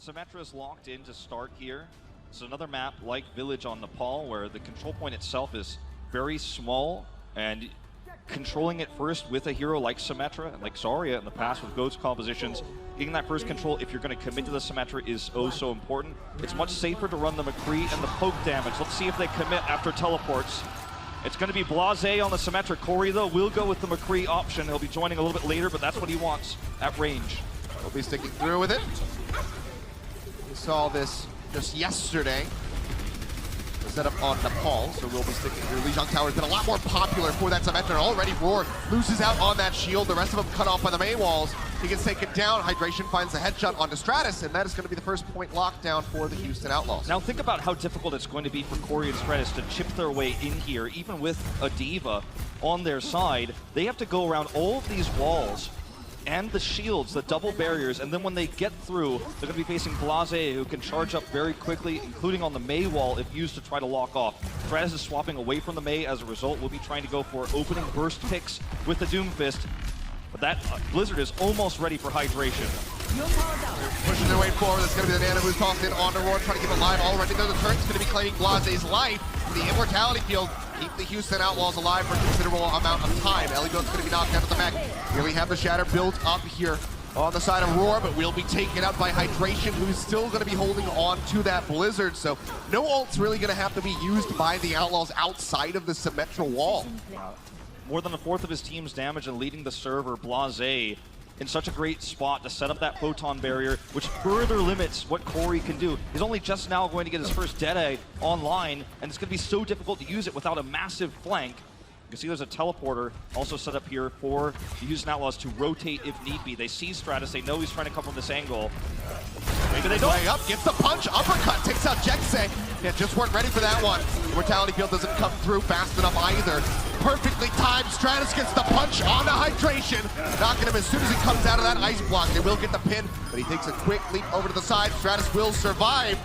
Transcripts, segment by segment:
Sinatraa is locked in to start here. It's another map like Village on Nepal where the control point itself is very small, and controlling it first with a hero like Sinatraa and like Zarya in the past with Ghost compositions, getting that first control if you're going to commit to the Sinatraa is oh so important. It's much safer to run the McCree and the poke damage. Let's see if they commit after teleports. It's going to be Blase on the Sinatraa. Corey, though, will go with the McCree option. He'll be joining a little bit later, but that's what he wants at range. He'll be sticking through with it. We saw this just yesterday. The setup on Nepal, so we'll be sticking through. Lijiang Tower has been a lot more popular for that Sinatraa. Already Roar loses out on that shield. The rest of them cut off by the May walls. He gets taken down. Hydration finds the headshot onto Stratus, and that is going to be the first point lockdown for the Houston Outlaws. Now think about how difficult it's going to be for Corey and Stratus to chip their way in here, even with a D.Va on their side. They have to go around all of these walls and the shields, the double barriers, and then when they get through, they're going to be facing Blase, who can charge up very quickly, including on the May wall if used to try to lock off. Stratus is swapping away from the May as a result. We'll be trying to go for opening burst picks with the Doomfist. But that Blizzard is almost ready for hydration. Pushing their way forward. That's going to be the Nana who's tossed in onto Roar, trying to keep it alive already. Though the turn's going to be claiming Blase's life. The Immortality Field keep the Houston Outlaws alive for a considerable amount of time. Ellie-Goat's going to be knocked out of the mech. Here we have the Shatter built up here on the side of Roar, but will be taken out by Hydration, who's still going to be holding on to that Blizzard. So no ult's really going to have to be used by the Outlaws outside of the Sinatraa wall. More than a fourth of his team's damage and leading the server, Blase, in such a great spot to set up that photon barrier, which further limits what Corey can do. He's only just now going to get his first Deadeye online, and it's going to be so difficult to use it without a massive flank. You can see there's a teleporter also set up here for the Houston Outlaws to rotate if need be. They see Stratus, they know he's trying to come from this angle. Maybe they don't. Way up, gets the punch, uppercut, takes out Jexay. Yeah, just weren't ready for that one. Mortality Field doesn't come through fast enough either. Perfectly timed, Stratus gets the punch onto Hydration. Knocking him as soon as he comes out of that ice block. They will get the pin, but he takes a quick leap over to the side. Stratus will survive.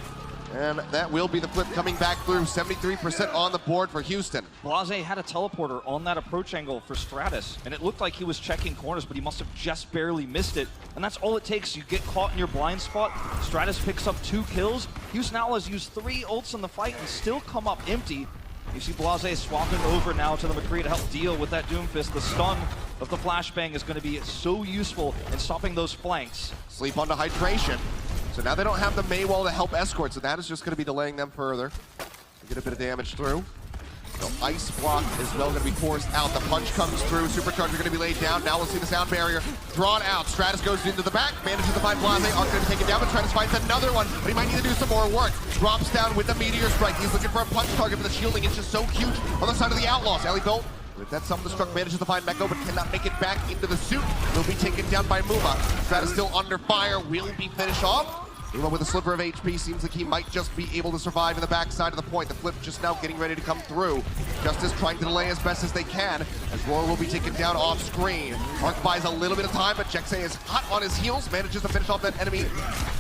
And that will be the flip coming back through. 73% on the board for Houston. Blase had a teleporter on that approach angle for Stratus, and it looked like he was checking corners, but he must have just barely missed it. And that's all it takes. You get caught in your blind spot. Stratus picks up 2 kills. Houston Outlaws use 3 ults in the fight and still come up empty. You see Blase swapping over now to the McCree to help deal with that Doomfist. The stun of the flashbang is going to be so useful in stopping those flanks. Sleep onto Hydration. So now they don't have the May wall to help escort, so that is just going to be delaying them further. They get a bit of damage through. So ice block is well going to be forced out. The punch comes through. Supercharger going to be laid down. Now we'll see the sound barrier drawn out. Stratus goes into the back, manages to find Blase. Arc going to take it down, but Stratus finds another one. But he might need to do some more work. Drops down with the Meteor Strike. He's looking for a punch target, but the shielding is just so huge on the side of the Outlaws. Ellie-Goat, with that self-destruct, manages to find Meko, but cannot make it back into the suit. Will be taken down by Muma. Stratus still under fire. Will be finished off. Muma with a sliver of HP, seems like he might just be able to survive in the backside of the point. The flip just now getting ready to come through. Justice trying to delay as best as they can, as Roar will be taken down off screen. Arc buys a little bit of time, but Jexay is hot on his heels, manages to finish off that enemy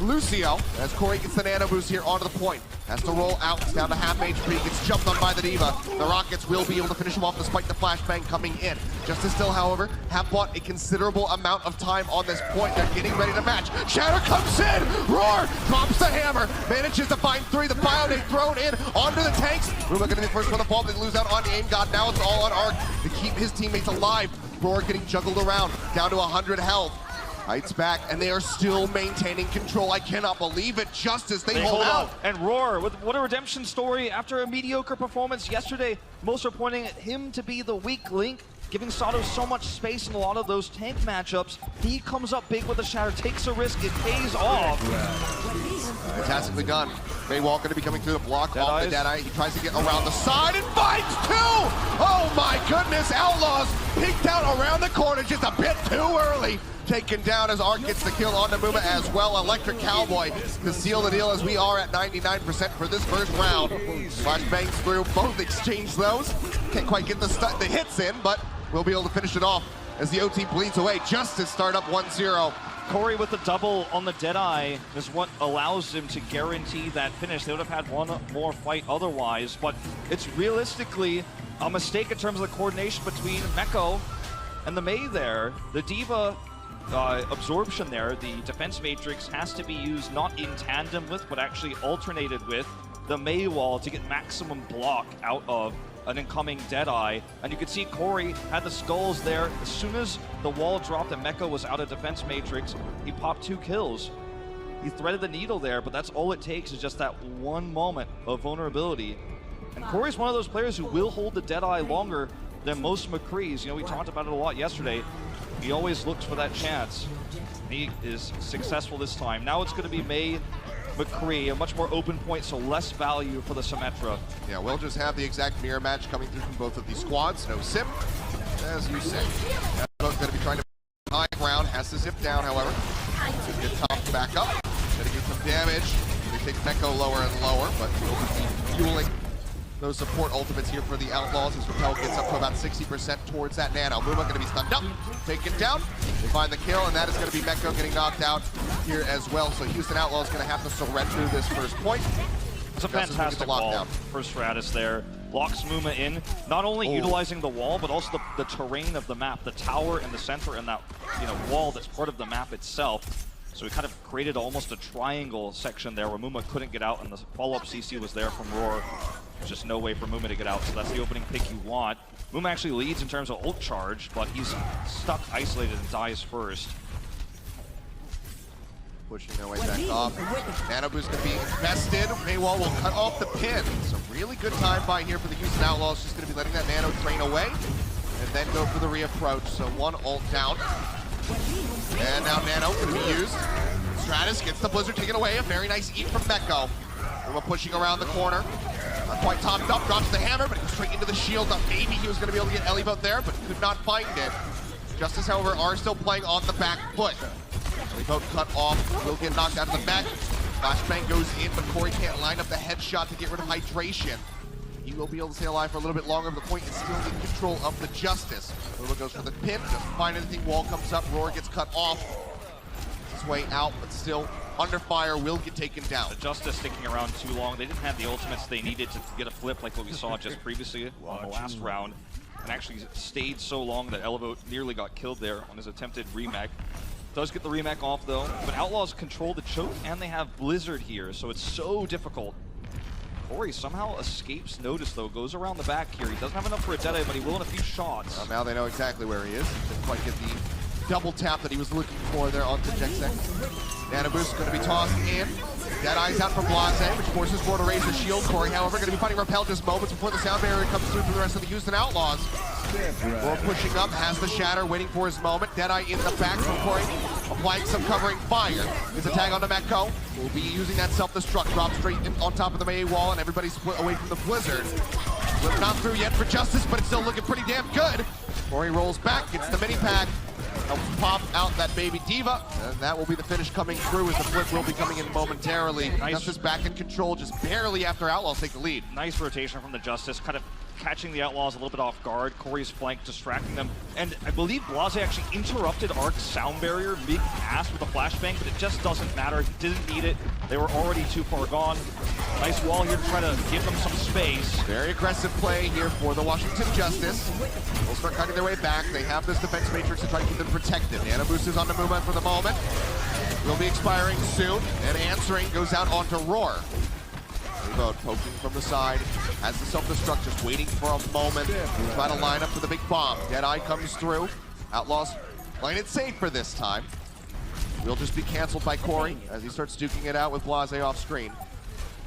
Lucio, as Corey gets the nano boost here onto the point. Has to roll out, it's down to half HP, gets jumped on by the D.Va. The Rockets will be able to finish him off despite the flashbang coming in. Justice still, however, have bought a considerable amount of time on this point. They're getting ready to match. Shatter comes in! Roar drops the hammer, manages to find 3. The Bionade thrown in onto the tanks. Ruma going to be the first one to fall. They lose out on Aim God. Now it's all on Arc to keep his teammates alive. Roar getting juggled around, down to 100 health. Heights back, and they are still maintaining control. I cannot believe it. Justice, they hold out. And Roar, what a redemption story after a mediocre performance yesterday. Most are pointing at him to be the weak link, giving Sato so much space in a lot of those tank matchups. He comes up big with a Shatter, takes a risk, it pays off. Fantastically done. Maywall going to be coming through the block off the Deadeye. He tries to get around the side and finds 2! Oh my goodness, Outlaws peeked out around the corner just a bit too early. Taken down as Arc gets the kill on Muma as well. Electric Cowboy to seal the deal as we are at 99% for this first round. Flashbangs through, both exchange those. Can't quite get the hits in, but we'll be able to finish it off as the OT bleeds away. Justice start up 1-0. Corey with the double on the Deadeye is what allows him to guarantee that finish. They would have had one more fight otherwise, but it's realistically a mistake in terms of the coordination between Meko and the May there. The D.Va absorption there. The defense matrix has to be used not in tandem with, but actually alternated with the Mei wall to get maximum block out of an incoming Deadeye. And you can see Corey had the skulls there. As soon as the wall dropped and Mecha was out of defense matrix, he popped 2 kills. He threaded the needle there, but that's all it takes is just that one moment of vulnerability. And Corey's one of those players who will hold the Deadeye longer than most McCrees. You know, we talked about it a lot yesterday. He always looks for that chance. He is successful this time. Now it's going to be Mei, McCree, a much more open point, so less value for the sinatraa. Yeah, we'll just have the exact mirror match coming through from both of these squads. No sim, as you say. Both going to be trying to high ground. Has to zip down, however. Get topped back up. Going to get some damage. They take Meko lower and lower, but we'll be fueling those support ultimates here for the Outlaws as Repel gets up to about 60% towards that Nano. Muma going to be stunned up, taken down. They find the kill, and that is going to be Meko getting knocked out here as well. So Houston Outlaws going to have to surrender this first point. It's a fantastic wall for Stratus there. Locks Muma in, not only utilizing the wall, but also the terrain of the map, the tower in the center, and that wall that's part of the map itself. So we kind of created almost a triangle section there where Muma couldn't get out, and the follow-up CC was there from Roar. There's just no way for Muma to get out, so that's the opening pick you want. Muma actually leads in terms of ult charge, but he's stuck isolated and dies first. Pushing their way back off. Nano boost going to be invested. Maywall will cut off the pin. So really good time by here for the Houston Outlaws. Just going to be letting that Nano drain away and then go for the reapproach. So 1 ult down. And now Nano going to be used. Stratus gets the Blizzard taken away. A very nice eat from Meko. Muma pushing around the corner. Not quite topped up. Drops the hammer, but it goes straight into the shield. Now maybe he was going to be able to get Ellie Boat there, but could not find it. Justice, however, are still playing on the back foot. Ellie Boat cut off. Will get knocked out of the back. Flashbang goes in, but Corey can't line up the headshot to get rid of hydration. He will be able to stay alive for a little bit longer, but the point is still in control of the Justice. Lula goes for the pin, doesn't find anything, wall comes up, Roar gets cut off. His way out, but still under fire, will get taken down. The Justice sticking around too long. They didn't have the ultimates they needed to get a flip like what we saw just previously on the last round. And actually stayed so long that Elevote nearly got killed there on his attempted remake. Does get the remake off though, but Outlaws control the choke and they have Blizzard here, so it's so difficult. Corey somehow escapes notice though, goes around the back here. He doesn't have enough for a Deadeye, but he will in a few shots. Well, now they know exactly where he is. Didn't quite get the double tap that he was looking for there onto JJoNak. Nano boost going to be tossed in. Deadeye's out from Blase, which forces Roar to raise the shield. Corey, however, going to be fighting Repel just moments before the sound barrier comes through for the rest of the Houston Outlaws. Roar pushing up, has the shatter, waiting for his moment. Deadeye in the back from Corey, applying some covering fire. It's a tag onto Meko. Will be using that self-destruct, drop straight in on top of the Mei wall, and everybody's split away from the Blizzard. Flip not through yet for Justice, but it's still looking pretty damn good. Corey rolls back, gets the mini pack, helps pop out that baby Diva, and that will be the finish coming through as the flip will be coming in momentarily. Nice. Justice back in control just barely after Outlaws take the lead. Nice rotation from the Justice, kind of catching the Outlaws a little bit off guard. Corey's flank distracting them. And I believe Blase actually interrupted Ark's sound barrier mid-pass with a flashbang, but it just doesn't matter. He didn't need it. They were already too far gone. Nice wall here to try to give them some space. Very aggressive play here for the Washington Justice. They'll start cutting their way back. They have this defense matrix to try to keep them protected. Nano boost is on the Muma for the moment. Will be expiring soon, and answering goes out onto Roar. Reload poking from the side, has the self-destruct, just waiting for a moment. Try to line up for the big bomb. Deadeye comes through. Outlaws playing it safe for this time. Will just be canceled by Corey as he starts duking it out with Blase off screen.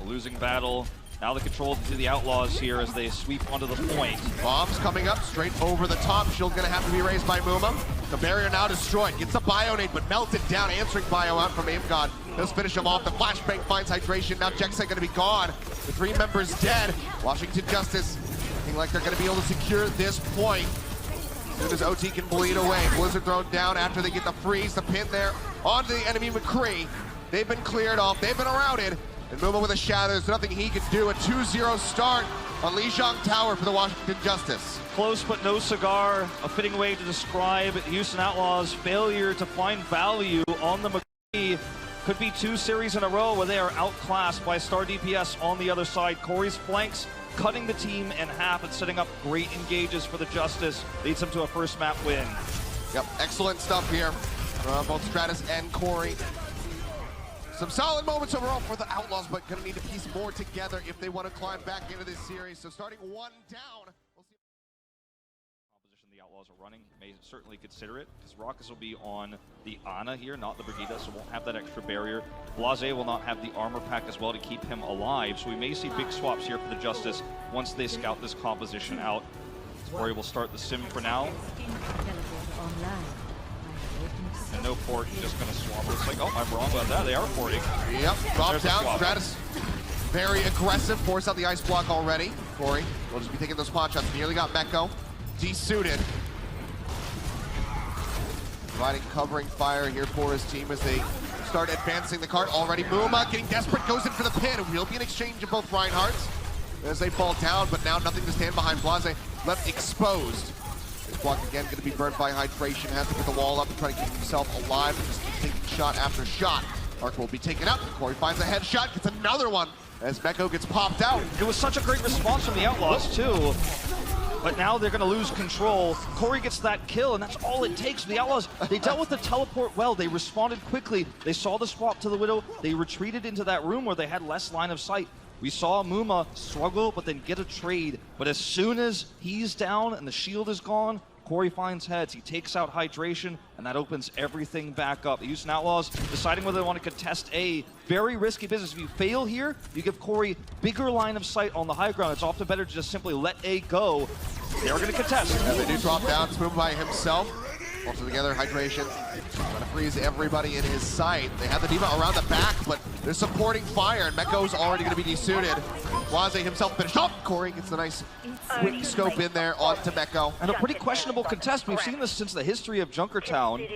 A losing battle. Now the control to the Outlaws here as they sweep onto the point. Bombs coming up straight over the top. Shield gonna have to be raised by Muma. The barrier now destroyed. Gets a Bionade, but melted down. Answering bio out from AimGod. Does finish him off. The flashbang finds hydration. Now JJoNak gonna be gone. The 3 members dead. Washington Justice looking like they're gonna be able to secure this point. As soon as OT can bleed away. Blizzard thrown down after they get the freeze. The pin there onto the enemy McCree. They've been cleared off. They've been routed. And Muma with a shadow, there's nothing he can do. A 2-0 start on Lijiang Tower for the Washington Justice. Close but no cigar, a fitting way to describe Houston Outlaws' failure to find value on the McCree. Could be 2 series in a row where they are outclassed by Star DPS on the other side. Corey's flanks cutting the team in half and setting up great engages for the Justice. Leads them to a first map win. Yep, excellent stuff here both Stratus and Corey. Some solid moments overall for the Outlaws, but gonna need to piece more together if they want to climb back into this series. So starting one down. We'll see. Composition the Outlaws are running, may certainly consider it, because Rockets will be on the Ana here, not the Brigida, so won't have that extra barrier. Blase will not have the armor pack as well to keep him alive, so we may see big swaps here for the Justice once they scout this composition out. Corey will start the sim for now. And no port, just gonna swap. Looks like, oh, I'm wrong about that. They are porting. Yep, drop down. Stratus very aggressive, force out the ice block already. Corey will just be taking those pot shots. Nearly got Meko desuited. Providing covering fire here for his team as they start advancing the cart already. Muma getting desperate, goes in for the pin. It will be an exchange of both Reinhardts as they fall down, but now nothing to stand behind. Blase left exposed. This block again going to be burned by hydration. Has to put the wall up and try to keep himself alive. Just keep taking shot after shot. Arc will be taken out. Corey finds a headshot, gets another one as Meko gets popped out. It was such a great response from the Outlaws too. But now they're going to lose control. Corey gets that kill, and that's all it takes. The Outlaws, they dealt with the teleport well. They responded quickly. They saw the swap to the Widow. They retreated into that room where they had less line of sight. We saw Muma struggle, but then get a trade. But as soon as he's down and the shield is gone, Corey finds heads. He takes out hydration, and that opens everything back up. The Houston Outlaws deciding whether they want to contest A. Very risky business. If you fail here, you give Corey bigger line of sight on the high ground. It's often better to just simply let A go. They are going to contest. And they do drop down. Spoon by himself. Also together, hydration. Trying to freeze everybody in his sight. They have the D.Va around the back, but they're supporting fire, and Meko's already going to be desuited. Blase himself finished up. Corey gets a nice quick scope in there onto Meko. And a pretty questionable contest. We've seen this since the history of Junkertown.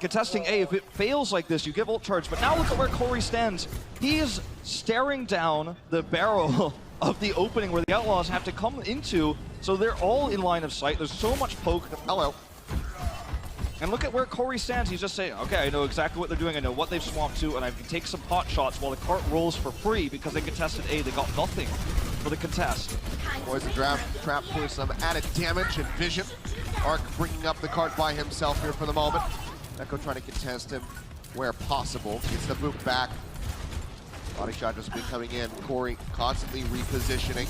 Contesting A, if it fails like this, you give ult charge. But now look at where Corey stands. He is staring down the barrel of the opening where the Outlaws have to come into. So they're all in line of sight. There's so much poke. Hello. And look at where Corey stands. He's just saying, okay, I know exactly what they're doing. I know what they've swapped to, and I can take some pot shots while the cart rolls for free because they contested A. They got nothing for the contest. Poison trap for some added damage and vision. Arc bringing up the cart by himself here for the moment. Meko trying to contest him where possible. Gets the boot back. Body shot just been coming in. Corey constantly repositioning.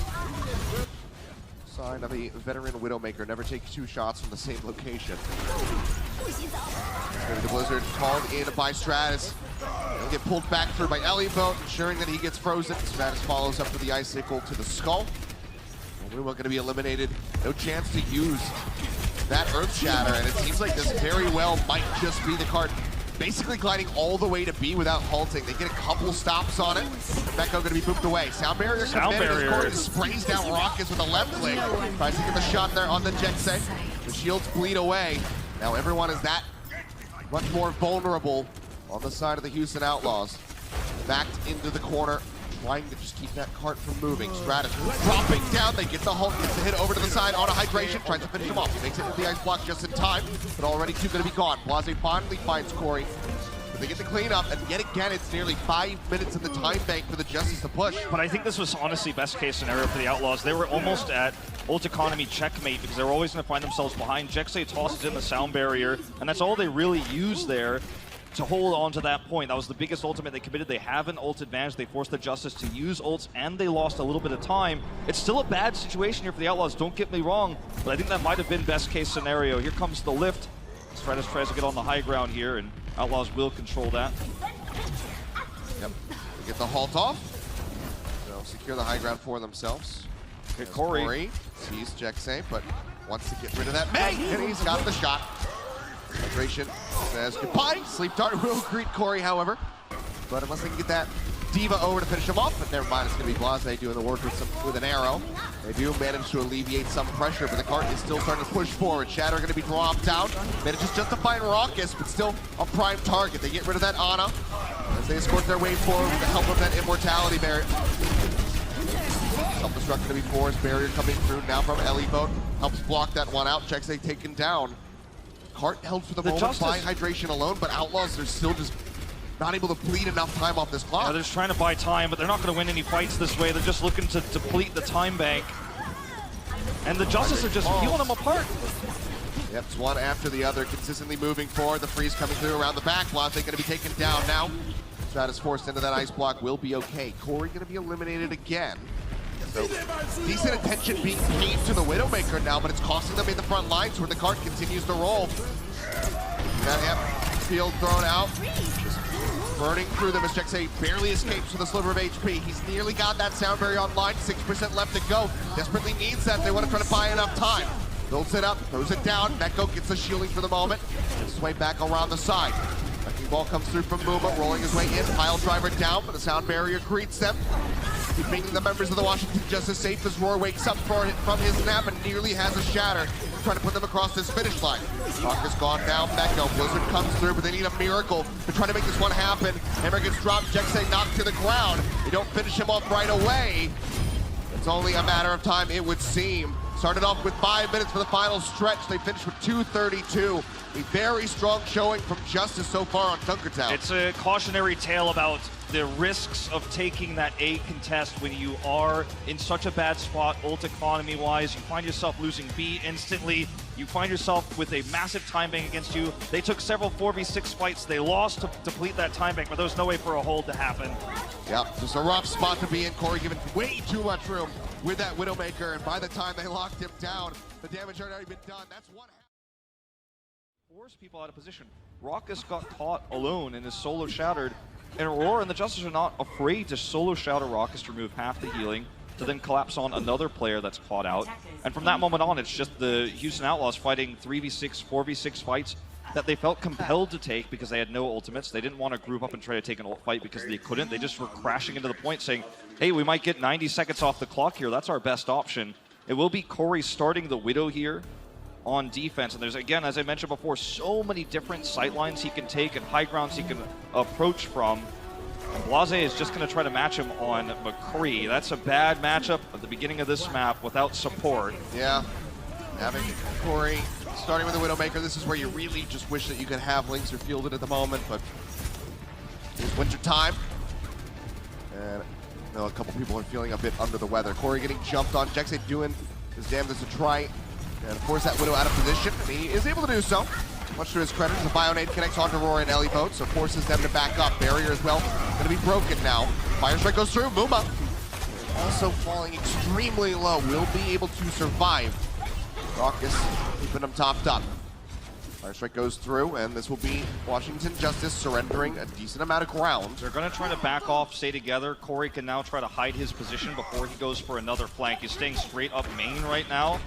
Sign of a veteran Widowmaker. Never takes two shots from the same location. The Blizzard called in by Stratus. He'll get pulled back through by Elliot, ensuring that he gets frozen. Stratus follows up for the icicle to the skull. Ruma going to be eliminated. No chance to use that Earth Shatter, and it seems like this very well might just be the card basically gliding all the way to B without halting. They get a couple stops on it. Meko going to be booped away. Sound barrier committed. Sprays down Rockets with a left click. Tries to get the shot there on the Jekse. The shields bleed away. Now everyone is that much more vulnerable on the side of the Houston Outlaws. Backed into the corner, trying to just keep that cart from moving. Stratus dropping down. They get the Hulk, gets the hit over to the side on a hydration, tries to finish him off. He makes it into the ice block just in time, but already two going to be gone. Blase finally finds Corey. But they get the cleanup, and yet again, it's nearly 5 minutes in the time bank for the Justice to push. But I think this was honestly best case scenario for the Outlaws. They were almost at ult economy checkmate because they were always going to find themselves behind. Jekse tosses in the sound barrier, and that's all they really use there to hold on to that point. That was the biggest ultimate they committed. They have an ult advantage. They forced the Justice to use ults, and they lost a little bit of time. It's still a bad situation here for the Outlaws, don't get me wrong, but I think that might have been best case scenario. Here comes the lift. Stratus tries to get on the high ground here, and Outlaws will control that. Yep, they get the halt off. They'll secure the high ground for themselves. Okay, Corey sees Jekse, but wants to get rid of that May, and he's got the shot. Hydration says goodbye. Sleep Dart will greet Corey, however. But unless they can get that D.Va over to finish him off, but never mind, it's going to be Blase doing the work with an arrow. They do manage to alleviate some pressure, but the cart is still starting to push forward. Shatter going to be dropped out. Manages just to find Raucus, but still a prime target. They get rid of that Ana as they escort their way forward with the help of that immortality barrier. Self-destruct going to be forced. Barrier coming through now from Elliot. Helps block that one out. Jekse taken down. Cart held for the moment by hydration alone, but Outlaws are still just not able to bleed enough time off this clock. Yeah, they're just trying to buy time, but they're not going to win any fights this way. They're just looking to deplete the time bank. And the Justice are just peeling them apart. Yep, it's one after the other, consistently moving forward. The freeze coming through around the back. Blase going to be taken down now. Stratus forced into that ice block, will be okay. Corey going to be eliminated again. So, decent attention being paid to the Widowmaker now, but it's costing them in the front lines where the cart continues to roll. Field thrown out. Just burning through them as JJoNak barely escapes with a sliver of HP. He's nearly got that sound barrier online, 6% left to go. Desperately needs that. They want to try to buy enough time. Builds it up, throws it down. Neko gets the shielding for the moment. Gets his way back around the side. Wrecking ball comes through from Muma, rolling his way in. Pile driver down, but the sound barrier greets them. Keeping the members of the Washington Justice safe as Roar wakes up from his nap and nearly has a shatter. Trying to put them across this finish line. Rock is gone down, Neko. Blizzard comes through, but they need a miracle to try to make this one happen. Hammer gets dropped, JJoNak knocked to the ground. They don't finish him off right away. It's only a matter of time, it would seam. Started off with 5 minutes for the final stretch. They finished with 2:32. A very strong showing from Justice so far on Junkertown. It's a cautionary tale about the risks of taking that A contest when you are in such a bad spot, ult economy-wise. You find yourself losing B instantly. You find yourself with a massive time bank against you. They took several 4v6 fights. They lost to deplete that time bank, but there was no way for a hold to happen. Yeah, just a rough spot to be in. Corey given way too much room with that Widowmaker, and by the time they locked him down, the damage had already been done. That's what force people out of position. Raucus got caught alone and his solo shattered, and Aurora and the Justice are not afraid to solo shatter Raucus to remove half the healing, to then collapse on another player that's caught out. And from that moment on, it's just the Houston Outlaws fighting 3v6, 4v6 fights that they felt compelled to take because they had no ultimates. They didn't want to group up and try to take an ult fight because they couldn't. They just were crashing into the point saying, hey, we might get 90 seconds off the clock here. That's our best option. It will be Corey starting the Widow here on defense. And there's, again, as I mentioned before, so many different sightlines he can take and high grounds he can approach from. And Blase is just going to try to match him on McCree. That's a bad matchup at the beginning of this map without support. Yeah, having Corey starting with the Widowmaker, this is where you really just wish that you could have LiNkzr fielded at the moment, but it's winter time. And I know a couple people are feeling a bit under the weather. Corey getting jumped on, JJoNak doing his damnedest to try and force that Widow out of position, and he is able to do so. Much to his credit, the Bionade connects onto Roar and Ellie boat, so forces them to back up. Barrier as well, going to be broken now. Fire Strike goes through, Muma also falling extremely low, will be able to survive. Raucus keeping them topped up. Fire Strike goes through, and this will be Washington Justice surrendering a decent amount of ground. They're going to try to back off, stay together. Corey can now try to hide his position before he goes for another flank. He's staying straight up main right now,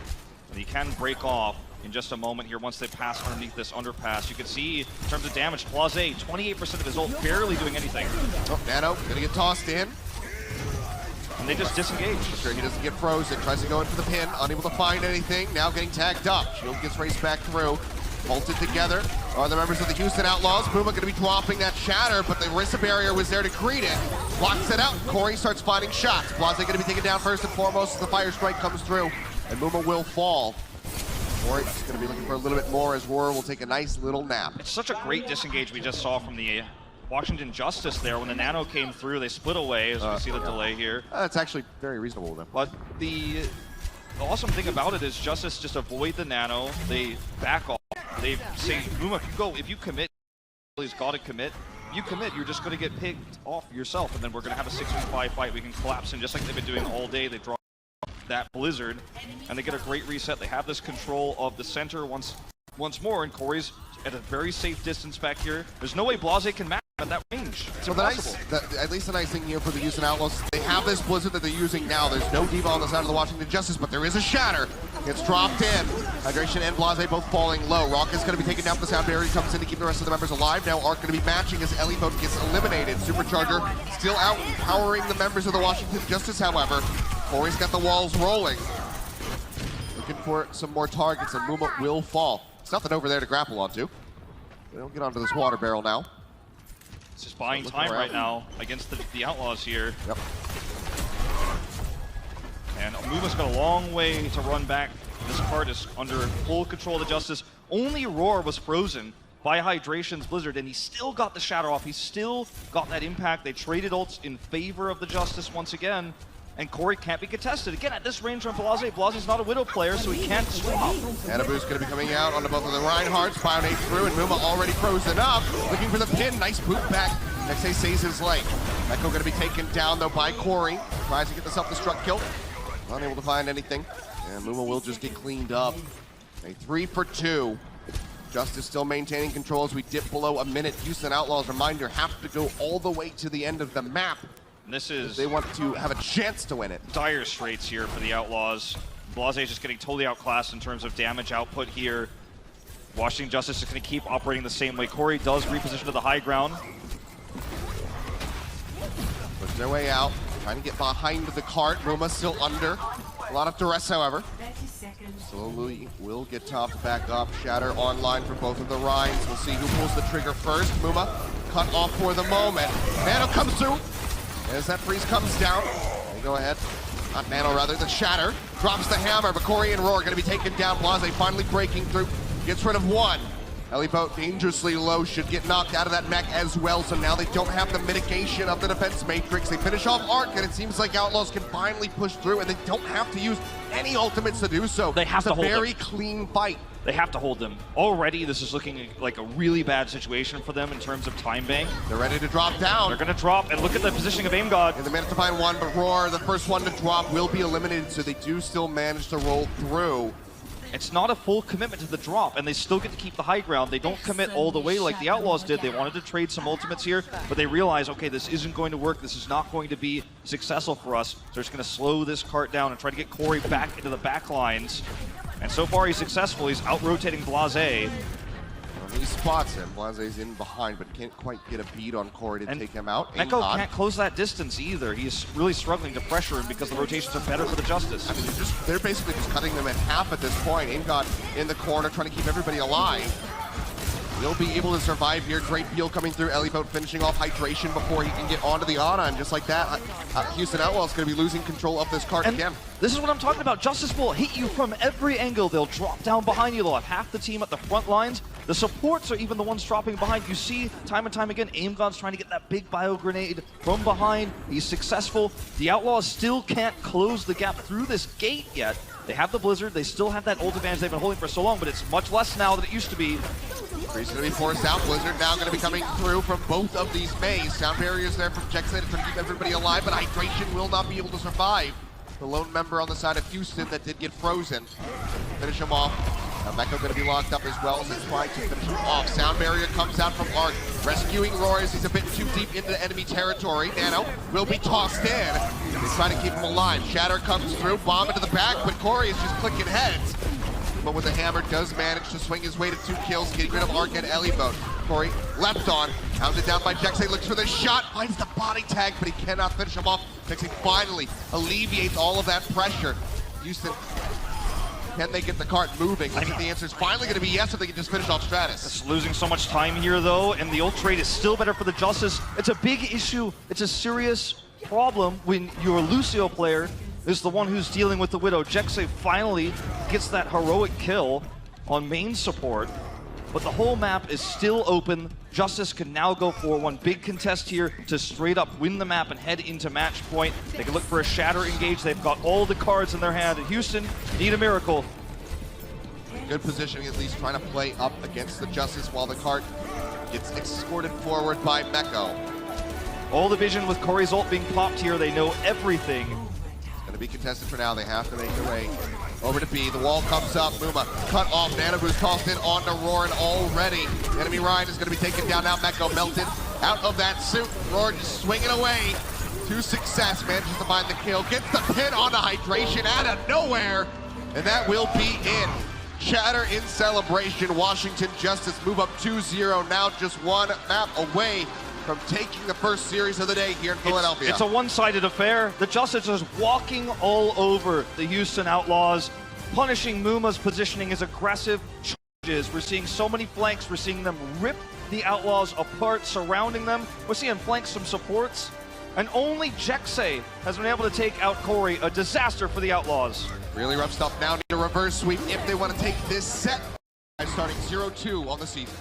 and he can break off in just a moment here once they pass underneath this underpass. You can see in terms of damage, Blase, 28% of his ult, barely doing anything. Oh, Mano gonna get tossed in. And they just disengage. Sure, he doesn't get frozen, tries to go in for the pin, unable to find anything, now getting tagged up. Shield gets raced back through. Bolted together are the members of the Houston Outlaws. Puma gonna be dropping that shatter, but the Orisa barrier was there to greet it. Blocks it out, Corey starts finding shots. Blase gonna be taken down first and foremost as the Fire Strike comes through, and Muma will fall. Corey's going to be looking for a little bit more as Roar will take a nice little nap. It's such a great disengage we just saw from the Washington Justice there. When the Nano came through, they split away, as we see the delay here. That's actually very reasonable with them. But the awesome thing about it is Justice just avoid the Nano. They back off. They say, Muma, if you commit, he's got to commit. You commit, you're just going to get picked off yourself, and then we're going to have a 6v5 fight. We can collapse in just like they've been doing all day. They draw that Blizzard, and they get a great reset. They have this control of the center once more, and Corey's at a very safe distance back here. There's no way Blase can match at that range. It's impossible. At least the nice thing here for the Houston Outlaws, they have this Blizzard that they're using now. There's no D.Va on the side of the Washington Justice, but there is a shatter. Gets dropped in. Hydration and Blase both falling low. Rock is going to be taken down for the sound barrier. He comes in to keep the rest of the members alive. Now Arc going to be matching as Ellie boat gets eliminated. Supercharger still out empowering the members of the Washington Justice, however. Corey's got the walls rolling. Looking for some more targets, and Muma will fall. There's nothing over there to grapple onto. They'll get onto this water barrel now. It's just buying time right now against the Outlaws here. Yep. And Muma's got a long way to run back. This card is under full control of the Justice. Only Roar was frozen by Hydration's Blizzard, and he still got the shatter off. He still got that impact. They traded ults in favor of the Justice once again. and Corey can't be contested. Again, at this range from Blase, Blase's not a Widow player, so he can't swap. Anabu's going to be coming out onto both of the Reinhardts. Bionate through, and Muma already frozen up. Looking for the pin. Nice boot back. Nexay saves his life. Echo going to be taken down, though, by Corey. Tries to get the self-destruct kill. Unable to find anything. And Muma will just get cleaned up. A 3 for 2. Justice still maintaining control as we dip below a minute. Houston Outlaws, reminder, have to go all the way to the end of the map. And this is... They want to have a chance to win it. Dire straits here for the Outlaws. Blase is just getting totally outclassed in terms of damage output here. Washington Justice is going to keep operating the same way. Corey does reposition to the high ground. Push their way out, trying to get behind the cart. Muma still under. A lot of duress, however. Slowly will get topped back up. Shatter online for both of the Rhines. We'll see who pulls the trigger first. Muma cut off for the moment. Mano comes through. As that freeze comes down, they go ahead. Not Mano, rather, the Shatter. Drops the hammer, but Corey and Roar are going to be taken down. Blase finally breaking through. Gets rid of one. Ellieboat dangerously low, should get knocked out of that mech as well, so now they don't have the mitigation of the defense matrix. They finish off Arc, and it seems like Outlaws can finally push through, and they don't have to use any ultimates to do so. They have to hold It's a very them. clean fight. They have to hold them. Already, this is looking like a really bad situation for them in terms of time bank. They're ready to drop down. They're going to drop, and look at the positioning of Aim God. In the minute to find one, but Roar, the first one to drop, will be eliminated, so they do still manage to roll through. It's not a full commitment to the drop, and they still get to keep the high ground. They don't commit all the way like the Outlaws did. They wanted to trade some ultimates here, but they realize, okay, this isn't going to work. This is not going to be successful for us. So they're just going to slow this cart down and try to get Corey back into the back lines. And so far, he's successful. He's out-rotating Blase. Well, he spots him. Blase's in behind, but can't quite get a beat on Corey to take him out. Echo can't close that distance either. He's really struggling to pressure him because the rotations are better for the Justice. I mean, they're basically just cutting them in half at this point. Aimgod in the corner, trying to keep everybody alive. He'll be able to survive here. Great peel coming through. Ellieboat finishing off hydration before he can get onto the Ana, and just like that, Houston Outlaws going to be losing control of this cart again. This is what I'm talking about. Justice will hit you from every angle. They'll drop down behind you. They'll have half the team at the front lines. The supports are even the ones dropping behind. You see time and time again, Aimgod's trying to get that big bio grenade from behind. He's successful. The Outlaws still can't close the gap through this gate yet. They have the Blizzard. They still have that ult advantage they've been holding for so long, but it's much less now than it used to be. Freeze going to be forced out. Blizzard now going to be coming through from both of these maze. Sound barriers there from Jexay to try to keep everybody alive, but hydration will not be able to survive. The lone member on the side of Houston that did get frozen. Finish him off. Mecca going to be locked up as well, so trying to finish him off. Sound barrier comes out from Arc, rescuing Roar as he's a bit too deep into enemy territory. Nano will be tossed in. They try to keep him alive. Shatter comes through, bomb into the back, but Corey is just clicking heads. But with the hammer, does manage to swing his way to 2 kills, getting rid of Arc and Ellieboat. Corey left on, hounded down by Jexay, looks for the shot, finds the body tag, but he cannot finish him off. Jexay finally alleviates all of that pressure. Houston, can they get the cart moving? I think the answer is finally going to be yes, if they can just finish off Stratus. It's losing so much time here, though, and the ult trade is still better for the Justice. It's a big issue. It's a serious problem when your Lucio player is the one who's dealing with the Widow. Jexay finally gets that heroic kill on main support, but the whole map is still open. Justice can now go for one big contest here to straight up win the map and head into match point. They can look for a Shatter engage. They've got all the cards in their hand, and Houston need a miracle. Good positioning, at least trying to play up against the Justice while the cart gets escorted forward by Mecco. All the vision with Corey's ult being popped here. They know everything. Going to be contested for now. They have to make their way over to B. The wall comes up. Muma cut off. Nanabu's tossed in onto Roar, and already enemy Ryan is going to be taken down. Now Mecco melted out of that suit. Roar just swinging away to success. Manages to find the kill. Gets the pin on the hydration out of nowhere, and that will be it. Shatter in celebration. Washington Justice move up 2-0. Now just one map away from taking the first series of the day here in Philadelphia. It's a one-sided affair. The Justice is walking all over the Houston Outlaws, punishing Muma's positioning as aggressive charges. We're seeing so many flanks. We're seeing them rip the Outlaws apart, surrounding them. We're seeing flanks from supports. And only Jexay has been able to take out Corey. A disaster for the Outlaws. Really rough stuff. Now need a reverse sweep if they want to take this set. Starting 0-2 on the season.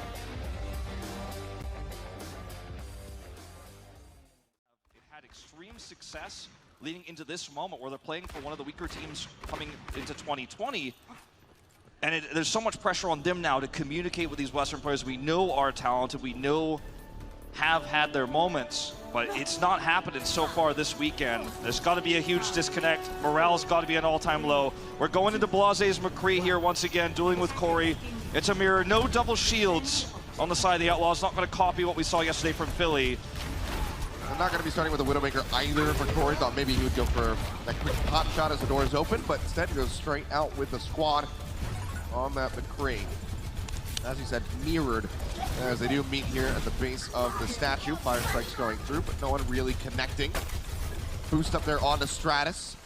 It had extreme success leading into this moment where they're playing for one of the weaker teams coming into 2020. And there's so much pressure on them now to communicate with these Western players we know are talented, we know have had their moments, but it's not happening so far this weekend. There's got to be a huge disconnect. Morale's got to be an all-time low. We're going into Blaze's McCree here once again, dueling with Corey. It's a mirror, no double shields on the side of the Outlaws. Not going to copy what we saw yesterday from Philly. I'm not going to be starting with a Widowmaker either for Corey. Thought maybe he would go for that quick pop shot as the door is open, but instead goes straight out with the squad on that McCree. As he said, mirrored as they do meet here at the base of the statue. Fire strikes going through, but no one really connecting. Boost up there onto Stratus.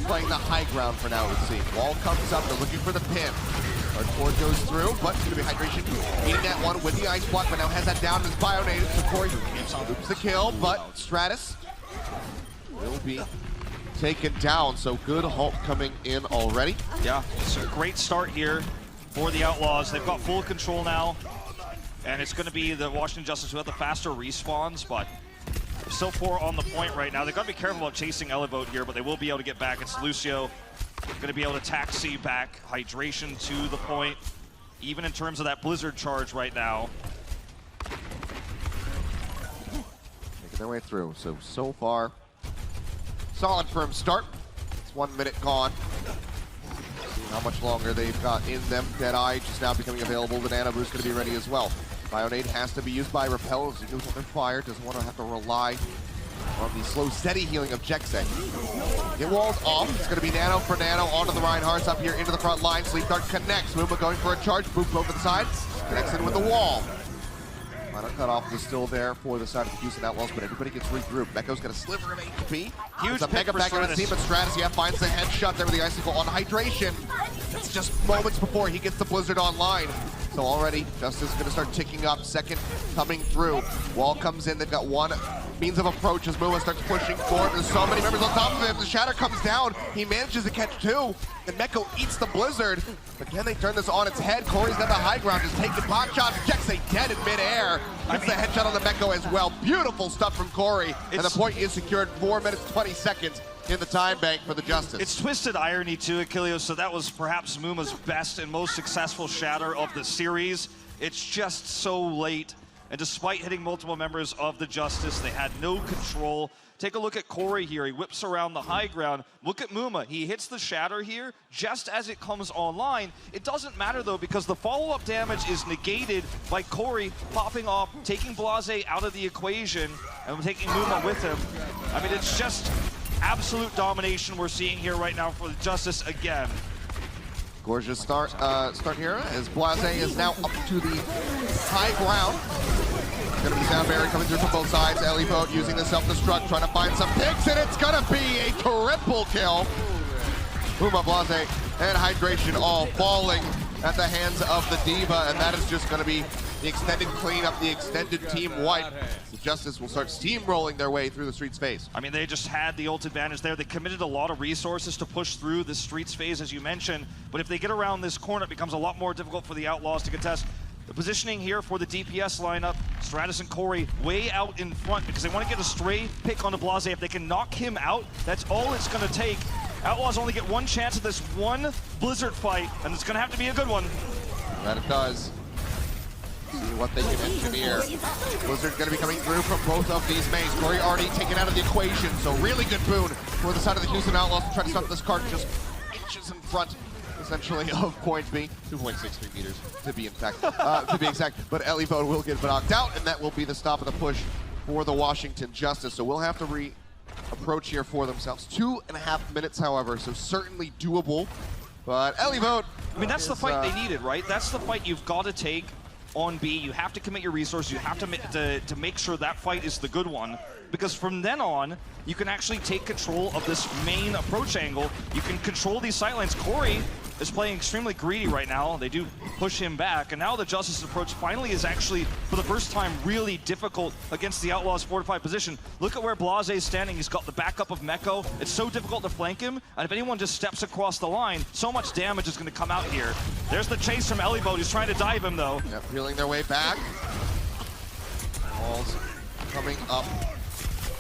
Playing the high ground for now, it would seem. Wall comes up, they're looking for the pin. Hardcore goes through, but it's going to be Hydration. Beating that one with the ice block, but now has that down in his bio-native. So Corey loops the kill, but Stratus will be taken down. So good halt coming in already. Yeah, it's a great start here for the Outlaws. They've got full control now, and it's going to be the Washington Justice who have the faster respawns, but still 4 on the point right now. They've got to be careful about chasing Elevote here, but they will be able to get back. It's Lucio going to be able to taxi back Hydration to the point, even in terms of that Blizzard charge right now. Making their way through. So far, solid firm start. It's 1 minute gone. How much longer they've got in them. Deadeye just now becoming available. The Nano Boost going to be ready as well. Bionade has to be used by Repel as he goes under fire. Doesn't want to have to rely on the slow, steady healing of Jekse. Get walls off. It's going to be Nano for Nano onto the Reinhardts up here into the front line. Sleep Dart connects. Muma going for a charge. Boop over the side. Connects in with the wall. Mano cutoff was still there for the side of the Houston Outlaws, but everybody gets regrouped. Mecco's got a sliver of HP. Huge a mega back on the team, but Stratus, yeah, finds the headshot there with the icicle on Hydration. It's just moments before he gets the Blizzard online. So already, Justice is going to start ticking up. Second coming through. Wall comes in. They've got one means of approach as Muma starts pushing forward. There's so many members on top of him. The Shatter comes down. He manages to catch 2. And Mecco eats the Blizzard. But can they turn this on its head? Corey's got the high ground, just taking pot shots. Jekse dead in midair. Gets the headshot on the Mecco as well. Beautiful stuff from Corey. And the point is secured 4 minutes, 20 seconds in the time bank for the Justice. It's twisted irony too, Achilles, so that was perhaps Muma's best and most successful shatter of the series. It's just so late, and despite hitting multiple members of the Justice, they had no control. Take a look at Corey here. He whips around the high ground. Look at Muma. He hits the shatter here just as it comes online. It doesn't matter though, because the follow-up damage is negated by Corey popping off, taking Blase out of the equation, and taking Muma with him. I mean, it's just absolute domination we're seeing here right now for the Justice again. Gorgeous start here as Blase is now up to the high ground. Gonna be Saebyeolbe coming through from both sides. Ellieboat using the self-destruct, trying to find some picks, and it's gonna be a triple kill. Muma, Blase, and Hydration all falling at the hands of the Diva, and that is just gonna be the extended cleanup, the extended team wipe. The Justice will start steamrolling their way through the Streets phase. I mean, they just had the ult advantage there. They committed a lot of resources to push through the Streets phase, as you mentioned. But if they get around this corner, it becomes a lot more difficult for the Outlaws to contest. The positioning here for the DPS lineup, Stratus and Corey way out in front because they want to get a stray pick onto Blase. If they can knock him out, that's all it's going to take. Outlaws only get one chance at this one Blizzard fight, and it's going to have to be a good one. That it does. See what they can engineer. Blizzard's going to be coming through from both of these mains. Corey already taken out of the equation, so really good boon for the side of the Houston Outlaws to try to stop this card just inches in front, essentially, of point B. 2.63 meters, to be exact. But Ellieboat will get knocked out, and that will be the stop of the push for the Washington Justice. So we'll have to approach here for themselves. 2.5 minutes, however, so certainly doable. But Ellieboat, I mean, that's the fight they needed, right? That's the fight you've got to take on B. You have to commit your resources. You have to make sure that fight is the good one, because from then on, you can actually take control of this main approach angle. You can control these sightlines. Corey is playing extremely greedy right now. They do push him back, and now the Justice approach finally is actually, for the first time, really difficult against the Outlaws' fortified position. Look at where Blase is standing. He's got the backup of Mecco. It's so difficult to flank him, and if anyone just steps across the line, so much damage is going to come out here. There's the chase from Ellieboat. He's trying to dive him, though. Yep, peeling their way back. Walls coming up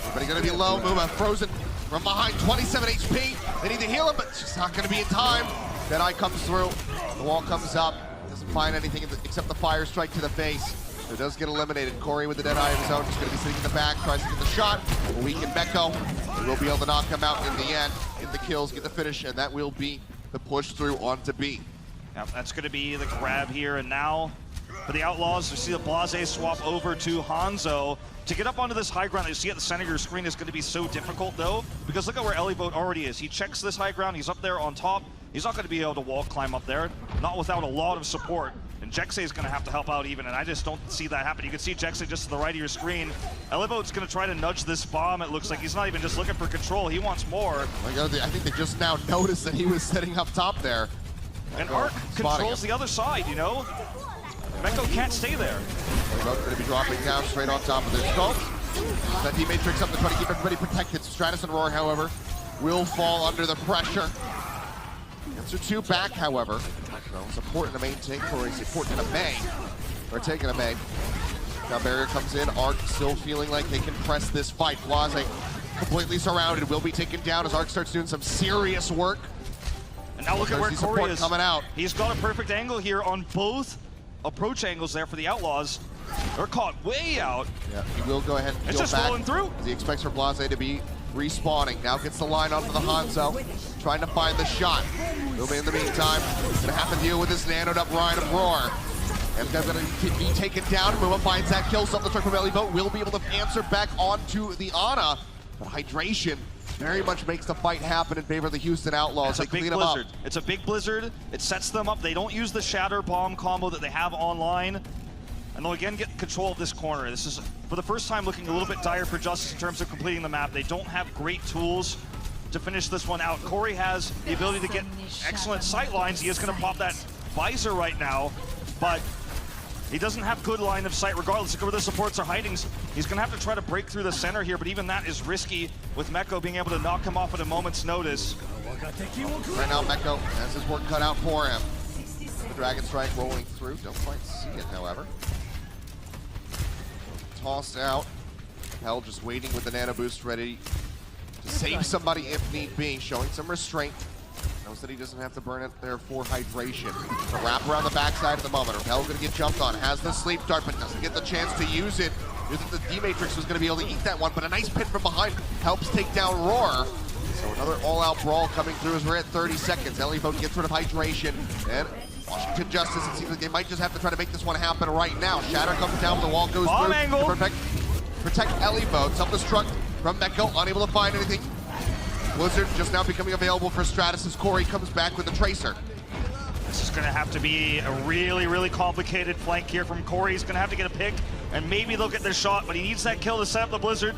Everybody gonna be low. Muma frozen from behind, 27 HP. They need to heal him, but it's just not gonna be in time. Deadeye comes through, the wall comes up, doesn't find anything except the fire strike to the face. So it does get eliminated. Corey with the Deadeye of his own, just gonna be sitting in the back, tries to get the shot. A weakened Meko. He will be able to knock him out in the end, get the kills, get the finish, and that will be the push through onto B. Yeah, that's gonna be the grab here, and now for the Outlaws, we see the Blase swap over to Hangzhou. To get up onto this high ground that you see at the center of your screen is going to be so difficult, though, because look at where Elivote already is. He checks this high ground, he's up there on top. He's not going to be able to wall climb up there, not without a lot of support. And JJoNak is going to have to help out even, and I just don't see that happen. You can see JJoNak just to the right of your screen. Elivote's going to try to nudge this bomb. It looks like he's not even just looking for control, he wants more. I think they just now noticed that he was sitting up top there. And Arc controls the other side, you know? Meko can't stay there. Elivote's going to be dropping down straight on top of their scope. That D-Matrix up to try to keep everybody protected. Stratus and Roar, however, will fall under the pressure. Answer 2 back, however. It's important to maintain Corey. It's important to May. Or taking a May. Now barrier comes in. Arc still feeling like they can press this fight. Blase completely surrounded. Will be taken down as Arc starts doing some serious work. And now look at where Corey is. Coming out. He's got a perfect angle here on both approach angles there for the Outlaws. They're caught way out. Yeah, he will go ahead and it's just back rolling through. As he expects for Blase to be respawning. Now gets the line onto the Hangzhou, trying to find the shot. Will be in the meantime, gonna have to deal with this nanoed up Ryan of Roar. And they're gonna be taken down. Muma finds that kill, something to try from Elivote. Will be able to answer back onto the Ana. But hydration very much makes the fight happen in favor of the Houston Outlaws. It's a big blizzard. It's a big blizzard. It sets them up. They don't use the Shatter Bomb combo that they have online. And they'll again get control of this corner. This is, for the first time, looking a little bit dire for Justice in terms of completing the map. They don't have great tools to finish this one out. Corey has the ability to get excellent sight lines. He is going to pop that visor right now, but he doesn't have good line of sight regardless of where the supports are hiding. He's going to have to try to break through the center here, but even that is risky with Meko being able to knock him off at a moment's notice. Right now, Meko has his work cut out for him. The Dragon Strike rolling through. Don't quite see it, however. Tossed out. Hell just waiting with the nano boost ready to save somebody if need be. Showing some restraint. Knows that he doesn't have to burn it there for hydration. The wrap around the backside at the moment. Hell gonna get jumped on. Has the sleep dart, but doesn't get the chance to use it. Knew that the D-Matrix was gonna be able to eat that one, but a nice pin from behind helps take down Roar. So another all-out brawl coming through as we're at 30 seconds. Elivote gets rid of hydration, and Washington Justice, it seems like they might just have to try to make this one happen right now. Shatter comes down, the wall goes Bomb through angle. to protect Elivote. Self-destruct from Meko, unable to find anything. Blizzard just now becoming available for Stratus as Corey comes back with the Tracer. This is going to have to be a really, really complicated flank here from Corey. He's going to have to get a pick, and maybe they'll get their shot, but he needs that kill to set up the Blizzard.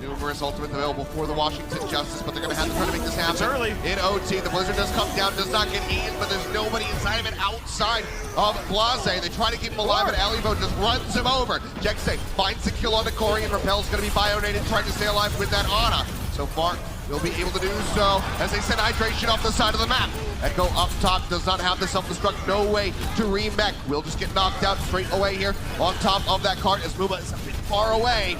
Numerous ultimates available for the Washington Justice, but they're going to have to try to make this happen. It's early. In OT, the Blizzard does come down, does not get eaten, but there's nobody inside of it outside of Blase. They try to keep him alive, but Elivote just runs him over. JJoNak finds the kill onto Corey, and Repel's going to be bionated, trying to stay alive with that Ana. So far, they'll be able to do so as they send hydration off the side of the map. Echo up top does not have the self-destruct, no way to remech. Will just get knocked out straight away here on top of that cart as Muma is a bit far away.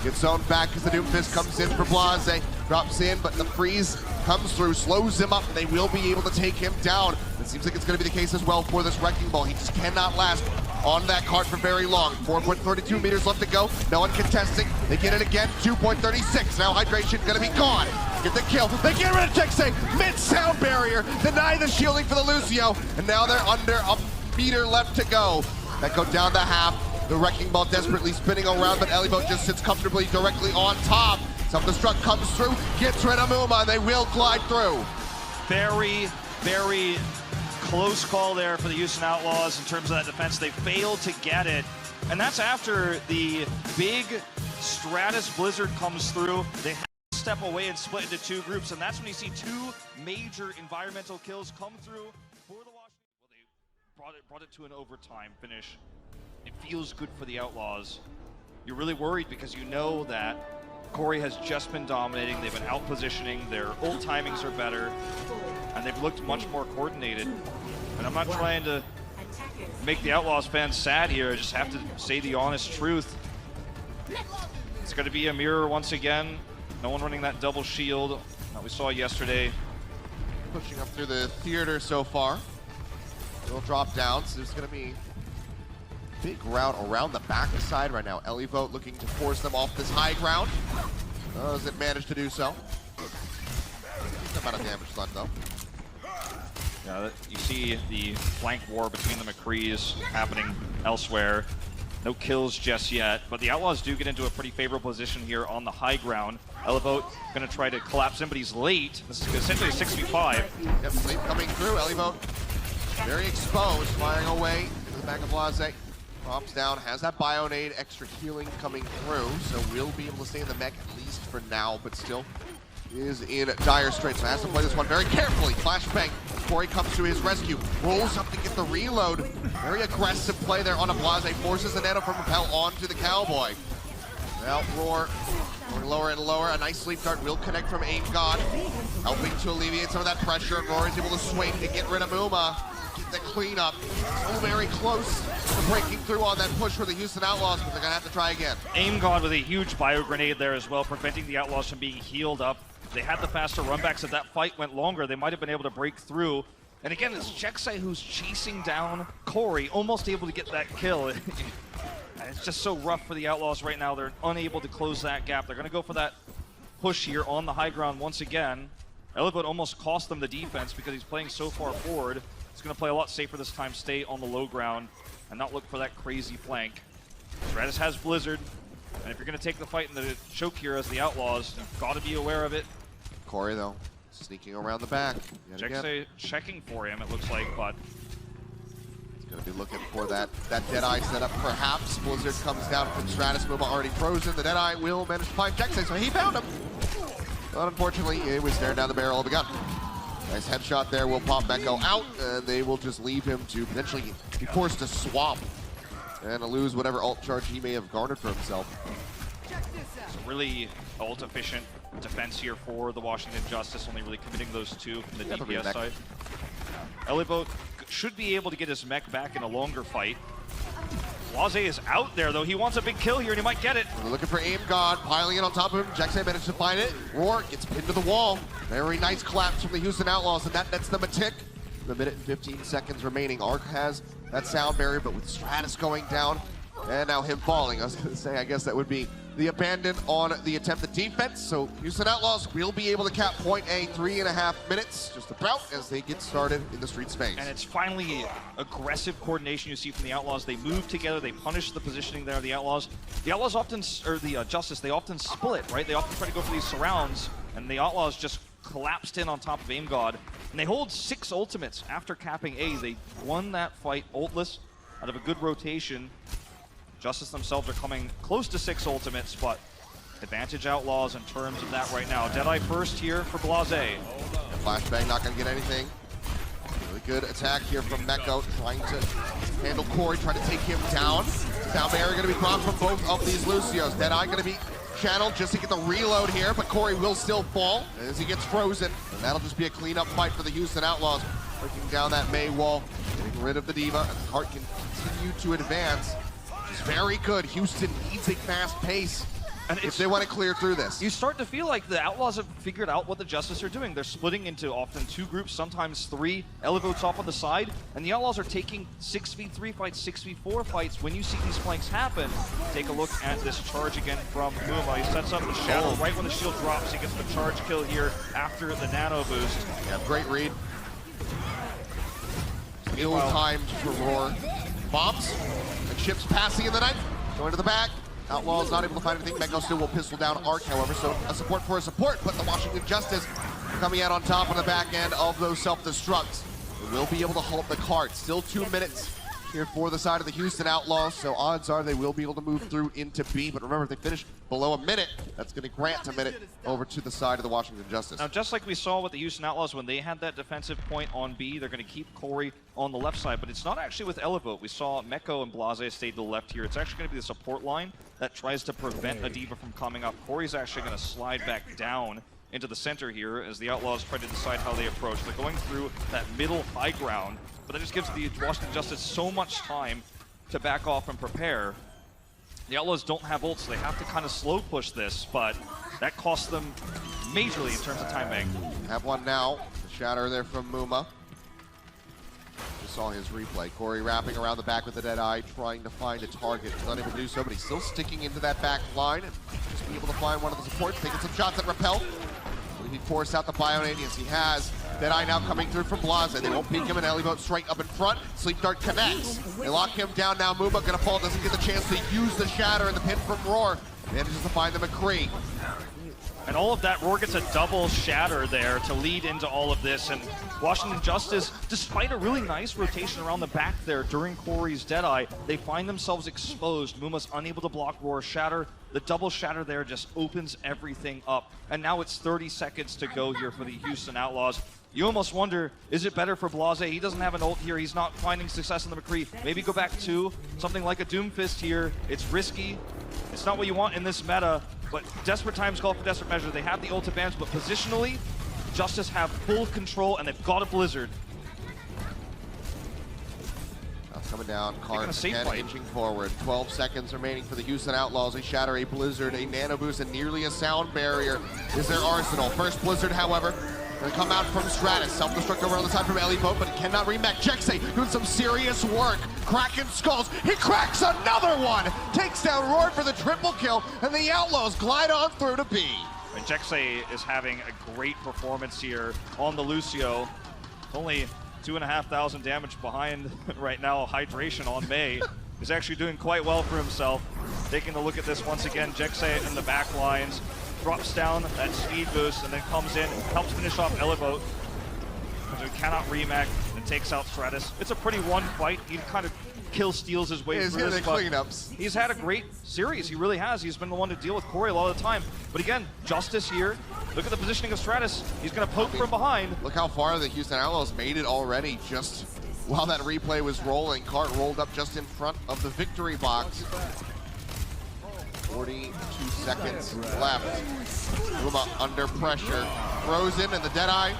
Gets zoned back as the Doomfist comes in for Blase. Drops in, but the freeze comes through, slows him up, and they will be able to take him down. It seems like it's going to be the case as well for this Wrecking Ball. He just cannot last on that cart for very long. 4.32 meters left to go. No one contesting. They get it again. 2.36. Now hydration going to be gone. Get the kill. They get rid of JJoNak. Mid-sound barrier. Deny the shielding for the Lucio. And now they're under a meter left to go. That go down to half. The Wrecking Ball desperately spinning around, but Elivote just sits comfortably directly on top. Self-destruct comes through, gets rid of Muma, and they will glide through. Very, very close call there for the Houston Outlaws in terms of that defense. They failed to get it, and that's after the big Stratus Blizzard comes through. They have to step away and split into two groups, and that's when you see two major environmental kills come through for the Washington. Well, they brought it to an overtime finish. It feels good for the Outlaws. You're really worried because you know that Corey has just been dominating. They've been out-positioning. Their ult timings are better, and they've looked much more coordinated. And I'm not trying to make the Outlaws fans sad here. I just have to say the honest truth. It's going to be a mirror once again. No one running that double shield that we saw yesterday. Pushing up through the theater so far. Little drop down, so there's going to be a big route around the back side right now. Elivote looking to force them off this high ground. Does it manage to do so? Decent amount of damage done though. Yeah, you see the flank war between the McCrees happening elsewhere. No kills just yet, but the Outlaws do get into a pretty favorable position here on the high ground. Elivote going to try to collapse him, but he's late. This is essentially a 6v5. Yep, sleep coming through. Elivote very exposed, firing away into the back of Blase. Drops down, has that bio nade, extra healing coming through, so we'll be able to stay in the mech at least for now, but still is in dire straits. So has to play this one very carefully. Flashbang. Corey comes to his rescue, rolls up to get the reload. Very aggressive play there on a Blase, forces the Nano from Repel onto the Cowboy. Well, Roar going lower and lower. A nice sleep dart will connect from Aim God, helping to alleviate some of that pressure. Roar is able to swing to get rid of Muma. Get the cleanup. Still very close to breaking through on that push for the Houston Outlaws, but they're gonna have to try again. Aim God with a huge bio grenade there as well, preventing the Outlaws from being healed up. They had the faster runbacks. If that fight went longer, they might have been able to break through. And again, it's Jexay who's chasing down Corey, almost able to get that kill. And it's just so rough for the Outlaws right now. They're unable to close that gap. They're going to go for that push here on the high ground once again. Elivote almost cost them the defense because he's playing so far forward. He's going to play a lot safer this time, stay on the low ground, and not look for that crazy flank. Stratus has Blizzard, and if you're going to take the fight in the choke here as the Outlaws, you've got to be aware of it. Corey, though, sneaking around the back. Jexay checking for him, it looks like, but he's going to be looking for that Deadeye setup, perhaps. Blizzard comes down from Stratus. Muma already frozen. The Deadeye will manage to find Jexay, so he found him. But unfortunately, it was staring down the barrel of the gun. Nice headshot there. Will pop Meko out, and they will just leave him to potentially be forced to swap and to lose whatever ult charge he may have garnered for himself. it's a really ult-efficient defense here for the Washington Justice, only really committing those two from the DPS side. Elivote should be able to get his mech back in a longer fight. Blase is out there, though. He wants a big kill here, and he might get it. We're looking for Aim God, piling it on top of him. Jexay managed to find it. Roar gets pinned to the wall. Very nice collapse from the Houston Outlaws, and that nets them a tick. The minute and 15 seconds remaining. Arc has that sound barrier, but with Stratus going down, and now him falling. I was going to say, I guess that would be the abandon on the attempted defense. So Houston Outlaws will be able to cap point A 3.5 minutes, just about as they get started in the street space. And it's finally aggressive coordination you see from the Outlaws. They move together, they punish the positioning there of the Outlaws. The Outlaws often, or the Justice, they often split, right? They often try to go for these surrounds, and the Outlaws just collapsed in on top of Aim God. And they hold 6 ultimates after capping A. They won that fight ultless out of a good rotation. Justice themselves are coming close to 6 ultimates, but advantage Outlaws in terms of that right now. Deadeye first here for Blase. Flashbang not going to get anything. Really good attack here from Meko, trying to handle Corey, trying to take him down. Sound barrier going to be propped from both of these Lucios. Deadeye going to be channeled just to get the reload here, but Corey will still fall as he gets frozen. And that'll just be a cleanup fight for the Houston Outlaws. Breaking down that May wall, getting rid of the Diva, and the Heart can continue to advance. It's very good. Houston needs a fast pace and if they want to clear through this. You start to feel like the Outlaws have figured out what the Justice are doing. They're splitting into often 2 groups, sometimes 3. Elivote's off on the side, and the Outlaws are taking 6v3 fights, 6v4 fights. When you see these flanks happen, take a look at this charge again from Muma. He sets up the shadow right when the shield drops. He gets the charge kill here after the nano boost. Yeah, great read. Ill-timed for Roar. Bombs. And ships passing in the night. Going to the back. Outlaws not able to find anything. Meko still will pistol down Arc, however, so a support for a support, but the Washington Justice coming out on top on the back end of those self-destructs. They will be able to halt the cart. Still 2 minutes here for the side of the Houston Outlaws, so odds are they will be able to move through into B, but remember, if they finish below a minute, that's going to grant a minute over to the side of the Washington Justice. Now, just like we saw with the Houston Outlaws, when they had that defensive point on B, they're going to keep Corey on the left side, but it's not actually with Elivote. We saw Meko and Blase stay to the left here. It's actually going to be the support line that tries to prevent a Diva from coming up. Corey's actually going to slide back down into the center here as the Outlaws try to decide how they approach. They're going through that middle high ground, but that just gives the Washington Justice so much time to back off and prepare. The Outlaws don't have ult, so they have to kind of slow push this, but that costs them majorly in terms of time bank. Have one now. The shatter there from Muma. Just saw his replay. Corey wrapping around the back with the dead eye, trying to find a target. He's unable to do so, but he's still sticking into that back line and just be able to find one of the supports, taking some shots at Repel. He forced out the Bionadians. He has Deadeye now coming through from Blase. They won't peek him, and Ellie straight up in front. Sleep Dart connects. They lock him down now. Muma gonna fall, doesn't get the chance to use the shatter and the pin from Roar. Manages to find the McCree. And all of that, Roar gets a double shatter there to lead into all of this. And Washington Justice, despite a really nice rotation around the back there during Corey's Deadeye, they find themselves exposed. Muma's unable to block Roar's shatter. The double shatter there just opens everything up. And now it's 30 seconds to go here for the Houston Outlaws. You almost wonder, is it better for Blase? He doesn't have an ult here. He's not finding success in the McCree. Maybe go back to something like a Doomfist here. It's risky. It's not what you want in this meta, but desperate times call for desperate measures. They have the ult advantage, but positionally, Justice have full control, and they've got a Blizzard. That's coming down. Cart safe again fight. inching forward. 12 seconds remaining for the Houston Outlaws. They shatter a Blizzard, a Nano Boost, and nearly a Sound Barrier is their arsenal. First Blizzard, however, gonna come out from Stratus. Self-destruct over on the side from Ellie Boat, but it cannot remech. Jexay doing some serious work. Cracking skulls. He cracks another one! Takes down Roar for the triple kill, and the Outlaws glide on through to B. And Jexay is having a great performance here on the Lucio. Only 2,500 damage behind right now. Hydration on May is actually doing quite well for himself. Taking a look at this once again, Jexay in the back lines. Drops down that speed boost and then comes in, helps finish off Elevote. He cannot remech and takes out Stratus. It's a pretty one fight. He kind of steals his way through this, but cleanups. he's had a great series. He really has. He's been the one to deal with Corey a lot of the time. But again, Justice here. Look at the positioning of Stratus. He's going to poke from behind. Look how far the Houston Outlaws made it already just while that replay was rolling. Cart rolled up just in front of the victory box. 42 seconds left. Muma under pressure. Throws in, and the Deadeye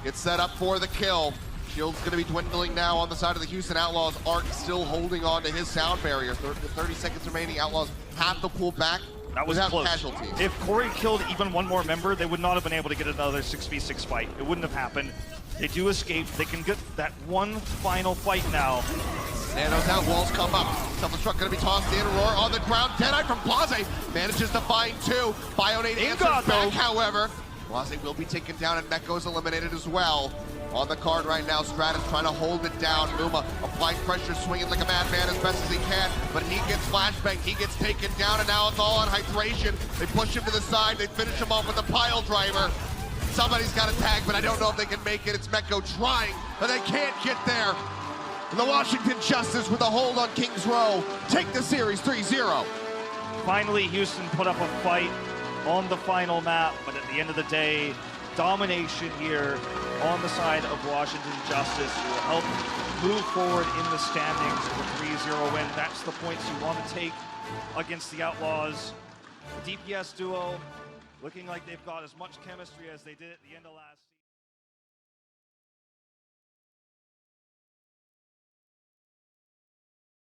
gets set up for the kill. Shield's going to be dwindling now on the side of the Houston Outlaws. Arc still holding on to his sound barrier. 30 seconds remaining. Outlaws have to pull back That was without close. casualties. If Corey killed even one more member, they would not have been able to get another 6v6 fight. It wouldn't have happened. They do escape. They can get that one final fight now. Nano's out, walls come up. Self-destruct gonna be tossed in. Roar on the ground. Deadeye from Blase manages to find two. Bionade answers back, however. Blase will be taken down, and Mecco's eliminated as well. On the card right now, Stratus trying to hold it down. Muma applying pressure, swinging like a madman as best as he can, but he gets flashbang, he gets taken down, and now it's all on hydration. They push him to the side, they finish him off with a pile driver. Somebody's got a tag, but I don't know if they can make it. It's Mecco trying, but they can't get there. And the Washington Justice with a hold on Kings Row take the series 3-0. Finally, Houston put up a fight on the final map, but at the end of the day, domination here on the side of Washington Justice will help move forward in the standings with a 3-0 win. That's the points you want to take against the Outlaws. The DPS duo looking like they've got as much chemistry as they did at the end of last season.